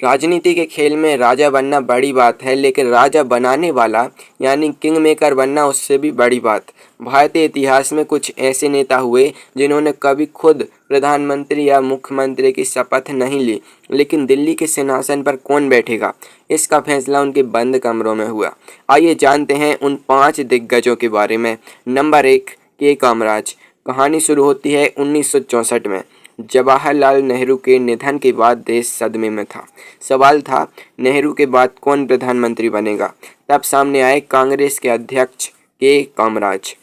राजनीति के खेल में राजा बनना बड़ी बात है, लेकिन राजा बनाने वाला यानी किंग मेकर बनना उससे भी बड़ी बात। भारतीय इतिहास में कुछ ऐसे नेता हुए जिन्होंने कभी खुद प्रधानमंत्री या मुख्यमंत्री की शपथ नहीं ली, लेकिन दिल्ली के सिंहासन पर कौन बैठेगा, इसका फैसला उनके बंद कमरों में हुआ। आइए जानते हैं उन 5 दिग्गजों के बारे में। नंबर 1, के कामराज। कहानी शुरू होती है 1964 में। जवाहरलाल नेहरू के निधन के बाद देश सदमे में था। सवाल था, नेहरू के बाद कौन प्रधानमंत्री बनेगा। तब सामने आए कांग्रेस के अध्यक्ष के कामराज।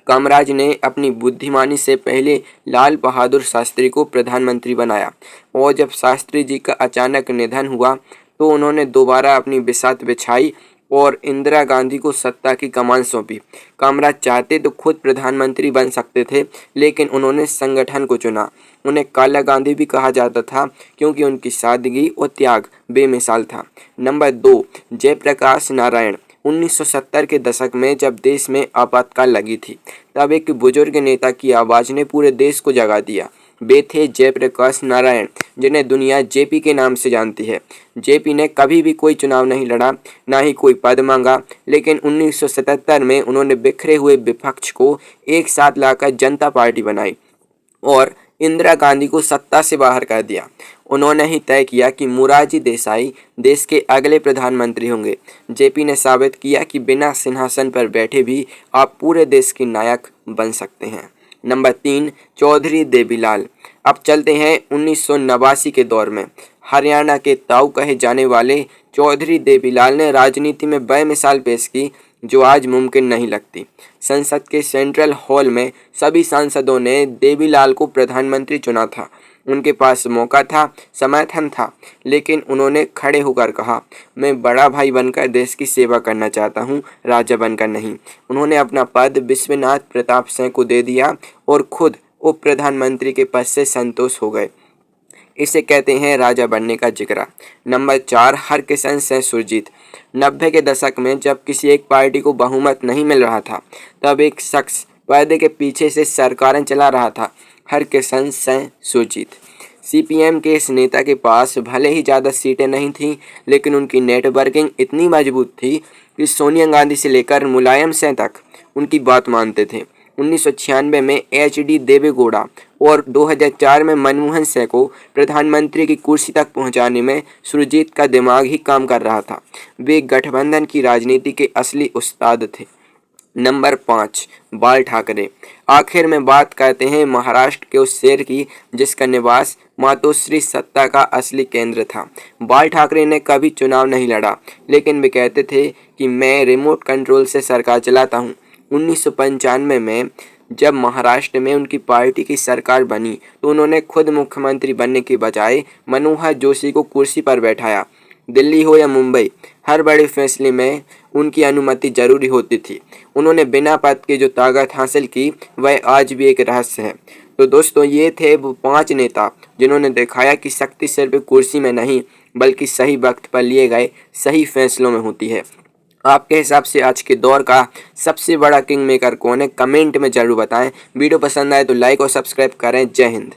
कामराज ने अपनी बुद्धिमानी से पहले लाल बहादुर शास्त्री को प्रधानमंत्री बनाया, और जब शास्त्री जी का अचानक निधन हुआ तो उन्होंने दोबारा अपनी बिसात बिछाई और इंदिरा गांधी को सत्ता की कमान सौंपी। कामराज चाहते तो खुद प्रधानमंत्री बन सकते थे, लेकिन उन्होंने संगठन को चुना। उन्हें काला गांधी भी कहा जाता था, क्योंकि उनकी सादगी और त्याग बेमिसाल था। नंबर 2, जयप्रकाश नारायण। 1970 के दशक में जब देश में आपातकाल लगी थी, तब एक बुजुर्ग नेता की आवाज़ ने पूरे देश को जगा दिया। वे थे जयप्रकाश नारायण, जिन्हें दुनिया जेपी के नाम से जानती है। जेपी ने कभी भी कोई चुनाव नहीं लड़ा, ना ही कोई पद मांगा, लेकिन 1977 में उन्होंने बिखरे हुए विपक्ष को एक साथ लाकर जनता पार्टी बनाई और इंदिरा गांधी को सत्ता से बाहर कर दिया। उन्होंने ही तय किया कि मोरारजी देसाई देश के अगले प्रधानमंत्री होंगे। जेपी ने साबित किया कि बिना सिंहासन पर बैठे भी आप पूरे देश के नायक बन सकते हैं। नंबर 3, चौधरी देवीलाल। अब चलते हैं 1989 के दौर में। हरियाणा के ताऊ कहे जाने वाले चौधरी देवीलाल ने राजनीति में बेमिसाल पेश की, जो आज मुमकिन नहीं लगती। संसद के सेंट्रल हॉल में सभी सांसदों ने देवीलाल को प्रधानमंत्री चुना था। उनके पास मौका था, समर्थन था, लेकिन उन्होंने खड़े होकर कहा, मैं बड़ा भाई बनकर देश की सेवा करना चाहता हूँ, राजा बनकर नहीं। उन्होंने अपना पद विश्वनाथ प्रताप सिंह को दे दिया और खुद उप प्रधानमंत्री के पद से संतोष हो गए। इसे कहते हैं राजा बनने का जिगरा। नंबर 4, हरकिशन सिंह सुरजीत। 90 के दशक में जब किसी एक पार्टी को बहुमत नहीं मिल रहा था, तब एक शख्स पर्दे के पीछे से सरकारें चला रहा था, हरकिशन सिंह सुरजीत। सीपीएम के इस नेता के पास भले ही ज़्यादा सीटें नहीं थीं, लेकिन उनकी नेटवर्किंग इतनी मजबूत थी कि सोनिया गांधी से लेकर मुलायम सिंह तक उनकी बात मानते थे। 1996 में एच.डी. देवेगौड़ा और 2004 में मनमोहन सिंह को प्रधानमंत्री की कुर्सी तक पहुंचाने में सुरजीत का दिमाग ही काम कर रहा था। वे गठबंधन की राजनीति के असली उस्ताद थे। नंबर 5, बाल ठाकरे। आखिर में बात करते हैं महाराष्ट्र के उस शेर की, जिसका निवास मातोश्री सत्ता का असली केंद्र था। बाल ठाकरे ने कभी चुनाव नहीं लड़ा, लेकिन वे कहते थे कि मैं रिमोट कंट्रोल से सरकार चलाता हूँ। 1995 में जब महाराष्ट्र में उनकी पार्टी की सरकार बनी, तो उन्होंने खुद मुख्यमंत्री बनने के बजाय मनोहर जोशी को कुर्सी पर बैठाया। दिल्ली हो या मुंबई, हर बड़े फैसले में उनकी अनुमति जरूरी होती थी। उन्होंने बिना पद के जो ताकत हासिल की, वह आज भी एक रहस्य है। तो दोस्तों, ये थे वो 5 नेता जिन्होंने दिखाया कि शक्ति सिर्फ कुर्सी में नहीं, बल्कि सही वक्त पर लिए गए सही फैसलों में होती है। आपके हिसाब से आज के दौर का सबसे बड़ा किंग मेकर कौन है? कमेंट में जरूर बताएं। वीडियो पसंद आए तो लाइक और सब्सक्राइब करें। जय हिंद।